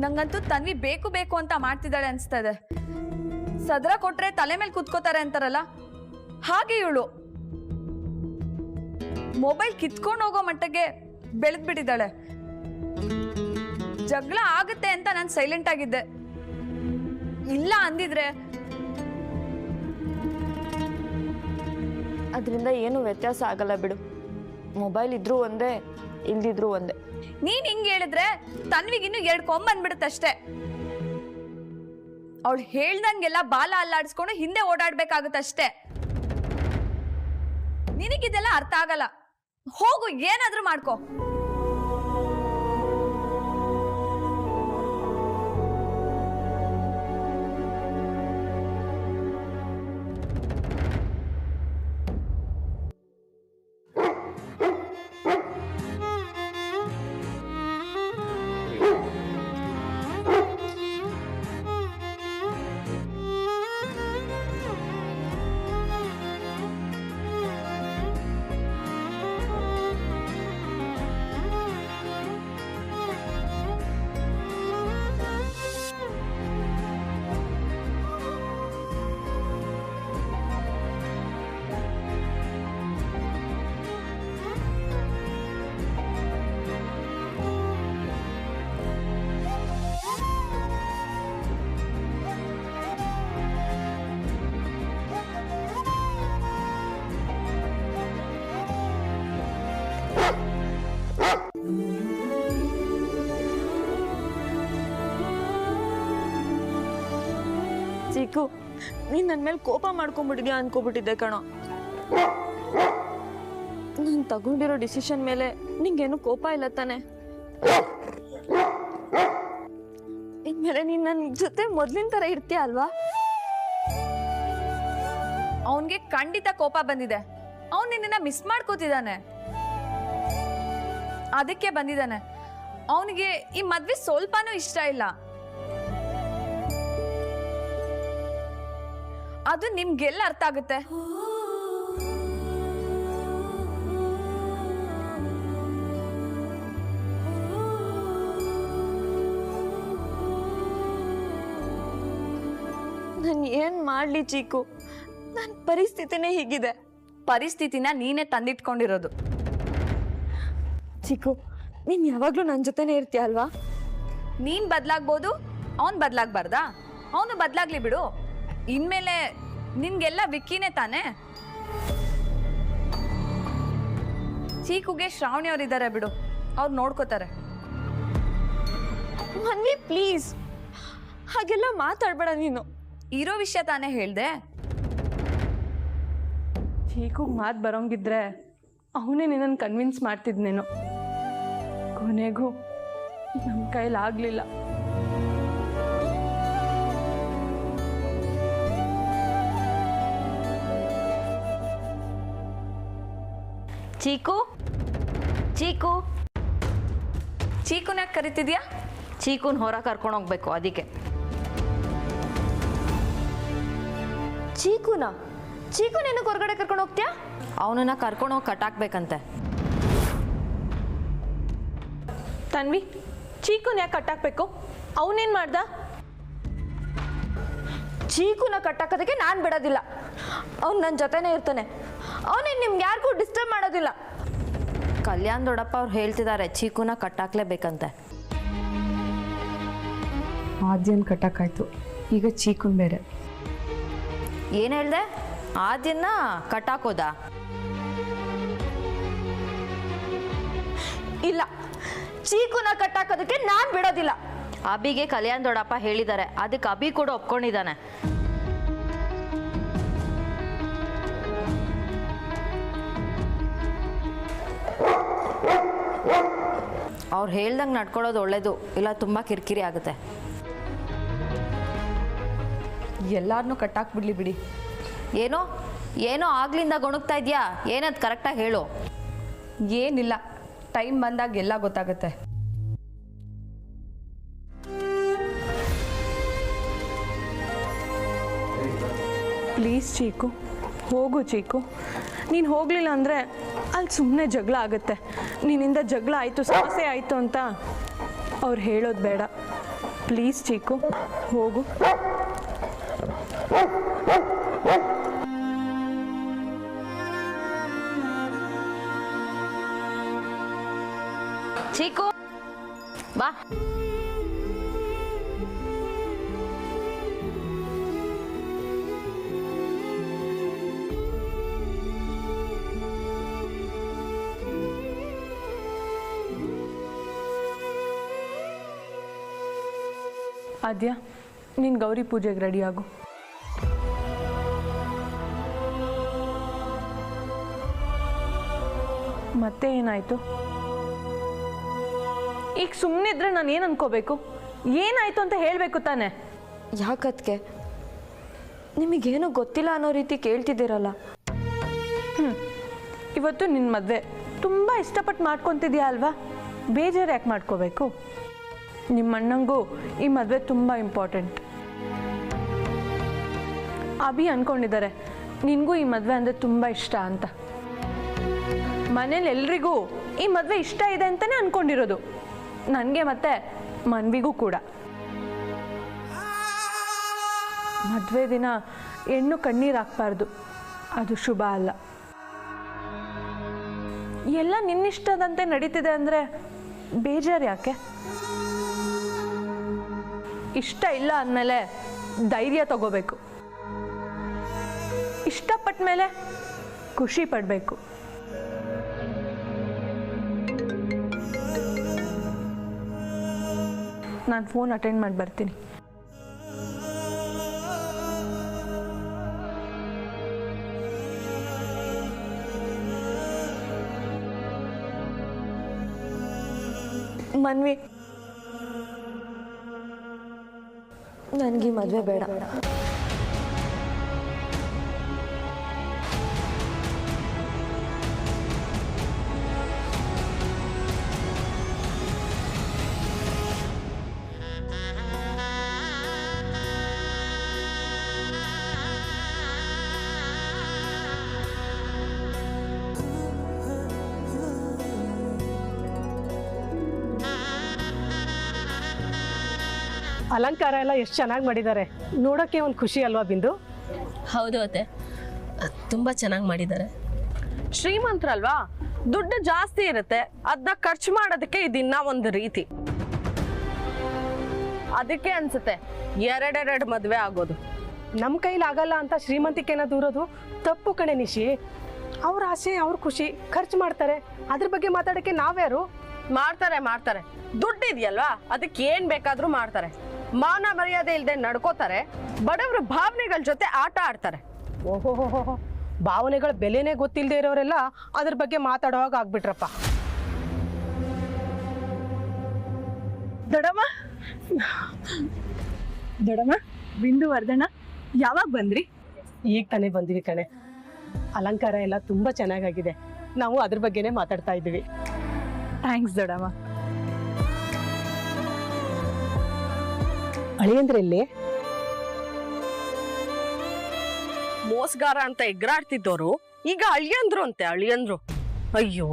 ನಂಗಂತೂ ತನ್ವಿ ಬೇಕು ಬೇಕು ಅಂತ ಮಾಡ್ತಿದ್ದಾಳೆ ಅನ್ಸ್ತಾ ಇದೆ. ಸದ್ರ ಕೊಟ್ರೆ ತಲೆ ಮೇಲೆ ಕುತ್ಕೋತಾರೆ ಅಂತಾರಲ್ಲ, ಹಾಗೆ ಇವಳು ಮೊಬೈಲ್ ಕಿತ್ಕೊಂಡು ಹೋಗೋ ಮಟ್ಟಿಗೆ ಬೆಳೆದ್ಬಿಟ್ಟಿದ್ದಾಳೆ. ಜಗಳ ಆಗುತ್ತೆ ಅಂತ ನಾನು ಸೈಲೆಂಟ್ ಆಗಿದ್ದೆ. ಇಲ್ಲ ಅಂದಿದ್ರೆ ಅದರಿಂದ ಏನು ವ್ಯತ್ಯಾಸ ಆಗಲ್ಲ ಬಿಡು. ಮೊಬೈಲ್ ಇದ್ರೂ ಒಂದೇ, ಇಲ್ದಿದ್ರು ಒಂದೇ. ನೀನ್ ಹಿಂಗ್ ಹೇಳಿದ್ರೆ ತನ್ವಿಗಿನ್ನು 2 ಕೊಂಬಂದ್ಬಿಡುತ್ತಷ್ಟೇ. ಅವಳು ಹೇಳ್ದಂಗೆಲ್ಲ ಬಾಲ ಅಲ್ಲಾಡಿಸ್ಕೊಂಡು ಹಿಂದೆ ಓಡಾಡ್ಬೇಕಾಗುತ್ತಷ್ಟೇ. ನಿನಗಿದೆಲ್ಲ ಅರ್ಥ ಆಗಲ್ಲ. ಹೋಗು, ಏನಾದ್ರೂ ಮಾಡ್ಕೋ. ಚಿಕ್ಕು, ನೀನ್ ನನ್ನ ಮೇಲೆ ಕೋಪ ಮಾಡ್ಕೊಂಡ್ಬಿಟ್ಟಿದ್ಯಾ ಅನ್ಕೋಬಿಟ್ಟಿದ್ದೆ ಕಣೋ. ನಾನು ತಗೊಂಡಿರೋ ಡಿಸಿಷನ್ ಮೇಲೆ ನಿಂಗೇನು ಕೋಪ ಇಲ್ಲ ತಾನೆ? ಇನ್ಮೇಲೆ ನೀನ್ ನನ್ನ ಜೊತೆ ಮೊದ್ಲಿನ ತರ ಇರ್ತೀಯ ಅಲ್ವಾ? ಅವನ್ಗೆ ಖಂಡಿತ ಕೋಪ ಬಂದಿದೆ. ಅವನ್ ನಿನ್ನ ಮಿಸ್ ಮಾಡ್ಕೋತಿದ್ದಾನೆ, ಅದಕ್ಕೆ ಬಂದಿದ್ದಾನೆ. ಅವನಿಗೆ ಈ ಮದ್ವೆ ಸ್ವಲ್ಪನೂ ಇಷ್ಟ ಇಲ್ಲ. ಅದು ನಿಮ್ಗೆಲ್ಲ ಅರ್ಥ ಆಗುತ್ತೆ. ನಾನು ಏನ್ ಮಾಡ್ಲಿ ಚಿಕ್ಕು, ನನ್ನ ಪರಿಸ್ಥಿತಿನೇ ಹೀಗಿದೆ. ಪರಿಸ್ಥಿತಿನ ನೀನೇ ತಂದಿಟ್ಕೊಂಡಿರೋದು. ಚಿಕ್ಕು, ನೀನ್ ಯಾವಾಗ್ಲೂ ನನ್ನ ಜೊತೆನೇ ಇರ್ತೀಯ ಅಲ್ವಾ? ನೀನ್ ಬದ್ಲಾಗ್ಬೋದು, ಅವನ್ ಬದ್ಲಾಗ್ಬಾರ್ದಾ? ಅವನು ಬದ್ಲಾಗ್ಲಿ ಬಿಡು. ಇನ್ಮೇಲೆ ನಿನ್ಗೆಲ್ಲ ವಿಕ್ಕಿನೇ ತಾನೆ. ಚೀಕುಗೆ ಶ್ರಾವಣಿ ಅವರಿದ್ದಾರೆ ಬಿಡು, ಅವ್ರು ನೋಡ್ಕೋತಾರೆ. ಮನ್ವಿ ಪ್ಲೀಸ್, ಹಾಗೆಲ್ಲ ಮಾತಾಡ್ಬೇಡ ನೀನು. ಇರೋ ವಿಷಯ ತಾನೇ ಹೇಳ್ದೆ. ಚೀಕುಗೆ ಮಾತು ಬರೋಂಗಿದ್ರೆ ಅವನೇ ನಿನ್ನನ್ನು ಕನ್ವಿನ್ಸ್ ಮಾಡ್ತಿದ್ನೇನು. ಕೊನೆಗೂ ನಮ್ಮ ಕೈಲಾಗಲಿಲ್ಲ. ಚೀಕು, ಚೀಕು, ಚೀಕುನ ಯಾಕೆ ಕರಿತಿದ್ಯಾ? ಚೀಕುನ್ ಹೊರ ಕರ್ಕೊಂಡು ಹೋಗ್ಬೇಕು, ಅದಕ್ಕೆ. ಚೀಕುನ ಚೀಕುನೇನು ಹೊರಗಡೆ ಕರ್ಕೊಂಡು ಹೋಗ್ತೀಯಾ? ಅವನನ್ನ ಕರ್ಕೊಂಡು ಹೋಗಿ ಕಟ್ಟಾಕ್ಬೇಕಂತೆ. ತನ್ವಿ, ಚೀಕುನ್ ಯಾಕೆ ಕಟ್ಟಾಕ್ಬೇಕು? ಅವನೇನು ಮಾಡ್ದ? ಚೀಕುನ ಕಟ್ಟಾಕೋದಕ್ಕೆ ನಾನು ಬಿಡೋದಿಲ್ಲ. ಅವ್ನು ನನ್ನ ಜೊತೆನೇ ಇರ್ತಾನೆ. ಅವನೇ ನಿಮ್ಗೆ ಯಾರಿಗೂ ಡಿಸ್ಟರ್ಬ್ ಮಾಡೋದಿಲ್ಲ. ಕಲ್ಯಾಣ್ ದೊಡ್ಡಪ್ಪ ಅವ್ರು ಹೇಳ್ತಿದ್ದಾರೆ ಚೀಕುನ ಕಟ್ಟಾಕ್ಲೇಬೇಕಂತೆ. ಆದ್ಯನ್ ಕಟ್ಟಾಕಾಯ್ತು, ಈಗ ಚೀಕುನ್ ಬೇರೆ. ಏನು ಹೇಳ್ದೆ? ಆದ್ಯನ್ನ ಕಟ್ಟಾಕೋದಾ? ಇಲ್ಲ, ಚೀಕುನ ಕಟ್ಟಾಕೋದಕ್ಕೆ ನಾನು ಬಿಡೋದಿಲ್ಲ. ಅಬಿಗೆ ಕಲ್ಯಾಣ್ ದೊಡ್ಡಪ್ಪ ಹೇಳಿದ್ದಾರೆ, ಅದಕ್ಕೆ ಅಬಿ ಕೂಡ ಒಪ್ಕೊಂಡಿದ್ದಾನೆ. ಅವ್ರು ಹೇಳ್ದಂಗೆ ನಡ್ಕೊಳ್ಳೋದು ಒಳ್ಳೇದು, ಇಲ್ಲ ತುಂಬ ಕಿರಿಕಿರಿ ಆಗುತ್ತೆ. ಎಲ್ಲಾರನ್ನೂ ಕಟ್ಟಾಕ್ಬಿಡ್ಲಿ ಬಿಡಿ. ಏನೋ ಏನೋ ಆಗ್ಲಿಂದ ಗೊಣಗ್ತಾ ಇದೆಯಾ? ಏನದು ಕರೆಕ್ಟಾಗಿ ಹೇಳು. ಏನಿಲ್ಲ, ಟೈಮ್ ಬಂದಾಗ ಎಲ್ಲ ಗೊತ್ತಾಗುತ್ತೆ. ಪ್ಲೀಸ್ ಚೀಕು, ಹೋಗು ಚೀಕು. ನೀನು ಹೋಗಲಿಲ್ಲ ಅಂದರೆ ಅಲ್ಲಿ ಸುಮ್ಮನೆ ಜಗಳ ಆಗುತ್ತೆ. ನಿನ್ನಿಂದ ಜಗಳ ಆಯಿತು, ಸಮಸ್ಯೆ ಆಯಿತು ಅಂತ ಅವ್ರು ಹೇಳೋದು ಬೇಡ. ಪ್ಲೀಸ್ ಚೀಕು ಹೋಗು. ಚೀಕು ಬಾ. ಆದ್ಯ, ನೀನು ಗೌರಿ ಪೂಜೆಗೆ ರೆಡಿ ಆಗು. ಮತ್ತೆ ಏನಾಯ್ತು? ಈಗ ಸುಮ್ಮನಿದ್ರೆ ನಾನು ಏನು ಅನ್ಕೋಬೇಕು? ಏನಾಯ್ತು ಅಂತ ಹೇಳಬೇಕು ತಾನೆ. ಯಾಕತ್ಗೆ ನಿಮಗೇನೋ ಗೊತ್ತಿಲ್ಲ ಅನ್ನೋ ರೀತಿ ಕೇಳ್ತಿದ್ದೀರಲ್ಲ. ಇವತ್ತು ನಿನ್ನ ಮದುವೆ ತುಂಬ ಇಷ್ಟಪಟ್ಟು ಮಾಡ್ಕೊತಿದ್ಯಾ ಅಲ್ವಾ? ಬೇಜಾರು ಯಾಕೆ ಮಾಡ್ಕೋಬೇಕು? ನಿಮ್ಮ ಅಣ್ಣಂಗೂ ಈ ಮದುವೆ ತುಂಬ ಇಂಪಾರ್ಟೆಂಟ್. ಅಭಿ ಅಂದ್ಕೊಂಡಿದ್ದಾರೆ ನಿನಗೂ ಈ ಮದುವೆ ಅಂದರೆ ತುಂಬ ಇಷ್ಟ ಅಂತ. ಮನೇಲಿ ಎಲ್ರಿಗೂ ಈ ಮದುವೆ ಇಷ್ಟ ಇದೆ ಅಂತಲೇ ಅಂದ್ಕೊಂಡಿರೋದು, ನನಗೆ ಮತ್ತೆ ಮನ್ವಿಗೂ ಕೂಡ. ಮದುವೆ ದಿನ ಹೆಣ್ಣು ಕಣ್ಣೀರು ಹಾಕ್ಬಾರ್ದು, ಅದು ಶುಭ ಅಲ್ಲ. ಎಲ್ಲ ನಿನ್ನಿಷ್ಟದಂತೆ ನಡೀತಿದೆ ಅಂದರೆ ಬೇಜಾರು ಯಾಕೆ? ಇಷ್ಟ ಇಲ್ಲ ಅಂದಮೇಲೆ ಧೈರ್ಯ ತಗೋಬೇಕು. ಇಷ್ಟಪಟ್ಟ ಮೇಲೆ ಖುಷಿ ಪಡಬೇಕು. ನಾನು ಫೋನ್ ಅಟೆಂಡ್ ಮಾಡಿ ಬರ್ತೀನಿ. ಮನ್ವಿ, ನನಗೆ ಮದುವೆ ಬೇಡ. ಅಲಂಕಾರ ಎಲ್ಲ ಎಷ್ಟು ಚೆನ್ನಾಗಿ ಮಾಡಿದ್ದಾರೆ, ನೋಡೋಕ್ಕೆ ಒಂದು ಖುಷಿ ಅಲ್ವಾ ಬಿಂದು? ಹೌದು ಅತ್ತೆ, ತುಂಬ ಚೆನ್ನಾಗಿ ಮಾಡಿದ್ದಾರೆ. ಶ್ರೀಮಂತರಲ್ವಾ, ದುಡ್ಡು ಜಾಸ್ತಿ ಇರುತ್ತೆ, ಅದನ್ನ ಖರ್ಚು ಮಾಡೋದಕ್ಕೆ ಇದಿನ್ನ ಒಂದು ರೀತಿ. ಅದಕ್ಕೆ ಅನ್ಸುತ್ತೆ ಎರಡೆರಡು ಮದುವೆ ಆಗೋದು. ನಮ್ಮ ಕೈಲಿ ಆಗಲ್ಲ ಅಂತ ಶ್ರೀಮಂತಿಕೆನ ದೂರೋದು ತಪ್ಪು ಕಣೆ ನಿಶಿ. ಅವ್ರ ಆಸೆ, ಅವ್ರ ಖುಷಿ, ಖರ್ಚು ಮಾಡ್ತಾರೆ. ಅದ್ರ ಬಗ್ಗೆ ಮಾತಾಡೋಕ್ಕೆ ನಾವ್ಯಾರು? ಮಾಡ್ತಾರೆ ದುಡ್ಡು ಇದೆಯಲ್ವಾ, ಅದಕ್ಕೆ ಏನ್ ಬೇಕಾದ್ರೂ ಮಾಡ್ತಾರೆ. ಮಾನ ಮರ್ಯಾದೆ ಇಲ್ಲದೆ ನಡ್ಕೋತಾರೆ, ಬಡವರ ಭಾವನೆಗಳ ಜೊತೆ ಆಟ ಆಡ್ತಾರೆ. ಓಹೋ, ಭಾವನೆಗಳ ಬೆಲೆನೇ ಗೊತ್ತಿಲ್ಲದೆ ಇರೋರೆಲ್ಲ ಅದ್ರ ಬಗ್ಗೆ ಮಾತಾಡೋವಾಗ ಆಗ್ಬಿಟ್ರಪ್ಪ. ದೊಡಮ್ಮ, ಬಿಂದು, ವರ್ಧನ ಯಾವಾಗ ಬಂದ್ರಿ? ಈಗ ತಾನೇ ಬಂದಿವಿ ಕಣೆ. ಅಲಂಕಾರ ಎಲ್ಲ ತುಂಬಾ ಚೆನ್ನಾಗಾಗಿದೆ, ನಾವು ಅದ್ರ ಬಗ್ಗೆನೇ ಮಾತಾಡ್ತಾ ಇದ್ವಿ. ಥ್ಯಾಂಕ್ಸ್ ದೊಡಮ್ಮ. ಅಳಿಯಂದ್ರಲ್ಲಿ ಮೋಸಗಾರ ಅಂತ ಎಗ್ರಾಡ್ತಿದ್ದವರು ಈಗ ಅಳಿಯಂದ್ರು. ಅಯ್ಯೋ,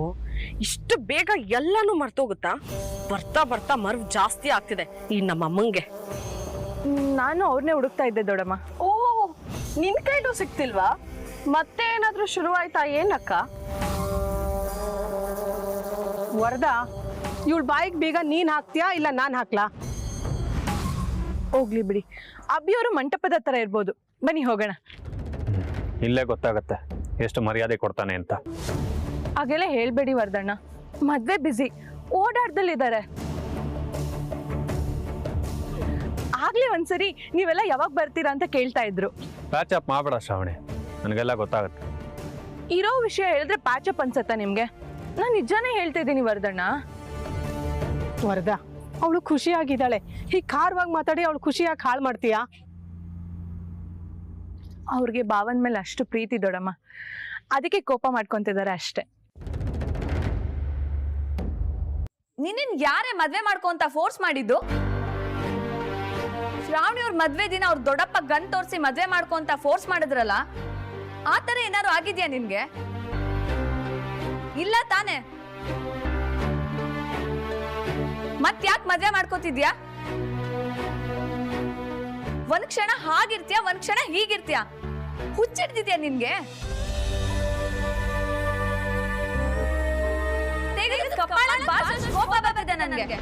ಇಷ್ಟು ಬೇಗ ಎಲ್ಲಾನು ಮರ್ತೋಗುತ್ತಾ? ಬರ್ತಾ ಬರ್ತಾ ಮರ್ವ್ ಜಾಸ್ತಿ ಆಗ್ತಿದೆ ಈ ನಮ್ಮಮ್ಮಂಗೆ. ನಾನು ಅವ್ರನ್ನೇ ಹುಡುಕ್ತಾ ಇದ್ದೆ ದೊಡಮ್ಮ. ಓ, ನಿನ್ ಕೈಲೂ ಸಿಕ್ತಿಲ್ವಾ? ಮತ್ತೆ ಏನಾದ್ರೂ ಶುರುವಾಯ್ತಾ ಏನಕ್ಕ? ವರದಾ, ಇವಳ ಬಾಯಿಗೆ ಬೇಗ ನೀನ್ ಹಾಕ್ತೀಯಾ ಇಲ್ಲ ನಾನ್ ಹಾಕ್ಲಾ? ಹೋಗ್ಲಿ ಬಿಡಿ, ಅಭಿಯವರು ಮಂಟಪದ ಹತ್ರ ಇರ್ಬೋದು, ಬನ್ನಿ ಹೋಗೋಣ. ಇಲ್ಲೇ ಗೊತ್ತಾಗತ್ತೆ ಎಷ್ಟು ಮರ್ಯಾದೆ ಕೊಡ್ತಾನೆ ಅಂತ. ಹಾಗೆಲ್ಲ ಹೇಳ್ಬೇಡಿ ವರ್ಧಣ್ಣ, ಮದ್ವೆ ಬಿಸಿ, ಓಡಾಡ್ದಲ್ಲಿದ್ದಾರೆ. ಆಗ್ಲೇ ಒಂದ್ಸರಿ ನೀವೆಲ್ಲ ಯಾವಾಗ ಬರ್ತೀರಾ ಅಂತ ಕೇಳ್ತಾ ಇದ್ರು. ಪ್ಯಾಚ್ ಅಪ್ ಮಾಡಬೇಡ ಶ್ರಾವಣಿ, ನನಗೆಲ್ಲ ಗೊತ್ತಾಗುತ್ತೆ. ಇರೋ ವಿಷಯ ಹೇಳಿದ್ರೆ ಪ್ಯಾಚಪ್ ಅನ್ಸತ್ತಾ ನಿಮ್ಗೆ? ನಾನು ನಿಜಾನೇ ಹೇಳ್ತಾ ಇದ್ದೀನಿ ವರ್ಧಣ್ಣ. ವರದಾ, ಅವಳು ಖುಷಿಯಾಗಿದ್ದಾಳೆ, ಹೀಗೆ ಖಾರವಾಗಿ ಮಾತಾಡಿ ಅವಳು ಖುಷಿಯಾಗಿ ಹಾಳು ಮಾಡ್ತೀಯಾ? ಅವ್ರಿಗೆ ಭಾವನ ಮೇಲೆ ಅಷ್ಟು ಪ್ರೀತಿ ದೊಡಮ್ಮ, ಅದಕ್ಕೆ ಕೋಪ ಮಾಡ್ಕೊಂತಿದ್ದಾರೆ ಅಷ್ಟೇ. ನಿನ್ನ ಯಾರೇ ಮದ್ವೆ ಮಾಡ್ಕೊಂತ ಫೋರ್ಸ್ ಮಾಡಿದ್ದು? ಶ್ರಾವಣಿ ಅವ್ರ ಮದ್ವೆ ದಿನ ಅವ್ರ ದೊಡ್ಡಪ್ಪ ಗನ್ ತೋರಿಸಿ ಮದ್ವೆ ಮಾಡ್ಕೊಂತ ಫೋರ್ಸ್ ಮಾಡಿದ್ರಲ್ಲ, ಆ ತರ ಏನಾರು ಆಗಿದ್ಯಾ ನಿನ್ಗೆ? ಇಲ್ಲ ತಾನೆ? ಮತ್ ಯಾಕೆ ಮದ್ವೆ ಮಾಡ್ಕೋತಿದ್ಯಾ? ಒಂದ್ ಕ್ಷಣ ಹಾಗಿರ್ತೀಯ, ಒಂದ್ ಕ್ಷಣ ಹೀಗಿರ್ತೀಯ. ಹುಚ್ಚಿಡ್ತಿದ್ಯಾ ನಿನ್ಗೆ? ತೆಗೆದು ಕಪಾಳ ಬಾರ್ಸೋಷ್ಟು ಕೋಪ ಬರ್ತಿದೆ ನನ್ಗೆ.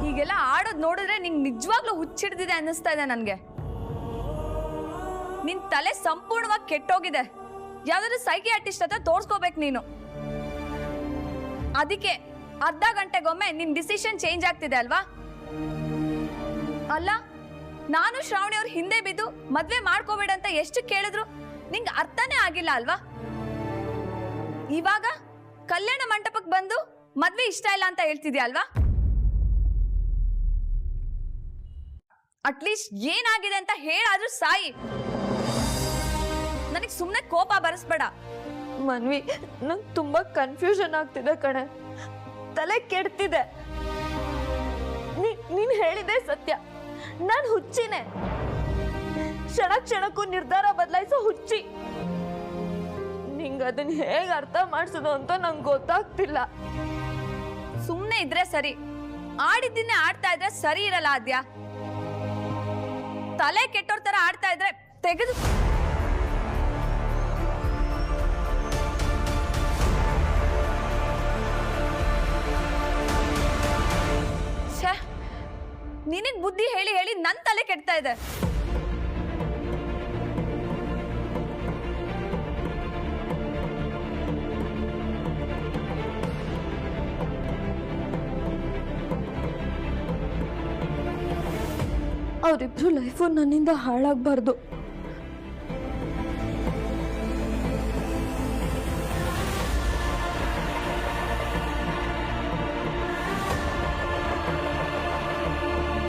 ಹೀಗೆಲ್ಲ ಆಡೋದ್ ನೋಡಿದ್ರೆ ನಿಂಗೆ ನಿಜವಾಗ್ಲೂ ಹುಚ್ಚಿಡ್ದಿದೆ ಅನ್ನಿಸ್ತಾ ಇದೆ ನನ್ಗೆ. ನಿನ್ ತಲೆ ಸಂಪೂರ್ಣವಾಗಿ ಕೆಟ್ಟೋಗಿದೆ. ಯಾವ್ದಾದ್ರು ಸೈಕಿಯಾಟ್ರಿಸ್ಟ್ ಹತ್ರ ತೋರ್ಸ್ಕೋಬೇಕು ನೀನು. ಅದಕ್ಕೆ ಅರ್ಧ ಗಂಟೆಗೊಮ್ಮೆ ನಿನ್ ಡಿಸಿಷನ್ ಚೇಂಜ್ ಆಗ್ತಿದೆ ಅಲ್ವಾ? ಅಲ್ಲ, ನಾನು ಶ್ರಾವಣಿ ಅವ್ರ ಹಿಂದೆ ಬಿದ್ದು ಮದ್ವೆ ಮಾಡ್ಕೋಬೇಡ ಅಂತ ಎಷ್ಟು ಕೇಳಿದ್ರು ನಿಂಗೆ ಅರ್ಥನೇ ಆಗಿಲ್ಲ ಅಲ್ವಾ? ಇವಾಗ ಕಲ್ಯಾಣ ಮಂಟಪಕ್ಕೆ ಬಂದು ಮದ್ವೆ ಇಷ್ಟ ಇಲ್ಲ ಅಂತ ಹೇಳ್ತಿದ್ಯಾ ಅಲ್ವಾ? ಅಟ್ಲೀಸ್ಟ್ ಏನಾಗಿದೆ ಅಂತ ಹೇಳಾದ್ರೂ ಸಾಯಿ. ನನಗೆ ಸುಮ್ಮನೆ ಕೋಪ ಬರಿಸ್ಬೇಡ. ಮನ್ವಿ, ನಂಗೆ ತುಂಬಾ ಕನ್ಫ್ಯೂಷನ್ ಆಗ್ತಿದೆ ಕಣೆ. ತಲೆ ಕೆಡ್ತಿದೆ. ನೀನ್ ಹೇಳಿದೆ ಸತ್ಯ. ನಾನು ಹುಚ್ಚಿನೇ. ಕ್ಷಣ ಕ್ಷಣಕ್ಕೂ ನಿರ್ಧಾರ ಬದಲಾಯಿಸೋ ಹುಚ್ಚಿ. ನಿಂಗೆ ಅದನ್ನ ಹೇಗೆ ಅರ್ಥ ಮಾಡಿಸೋದು ಅಂತ ನಂಗೆ ಗೊತ್ತಾಗ್ತಿಲ್ಲ. ಸುಮ್ಮನೆ ಇದ್ರೆ ಸರಿ. ಆಡಿದ್ದನ್ನೇ ಆಡ್ತಾ ಇದ್ರೆ ಸರಿ ಇರಲ್ಲ ಆದ್ಯ. ತಲೆ ಕೆಟ್ಟೋರ್ ತರ ಆಡ್ತಾ ಇದ್ರೆ ತೆಗೆದು ನಿನಗ್ ಬುದ್ಧಿ ಹೇಳಿ ಹೇಳಿ ನನ್ ತಲೆ ಕೆಡ್ತಾ ಇದೆ. ಅವರಿಬ್ರು ಲೈಫು ನನ್ನಿಂದ ಹಾಳಾಗಬಾರ್ದು.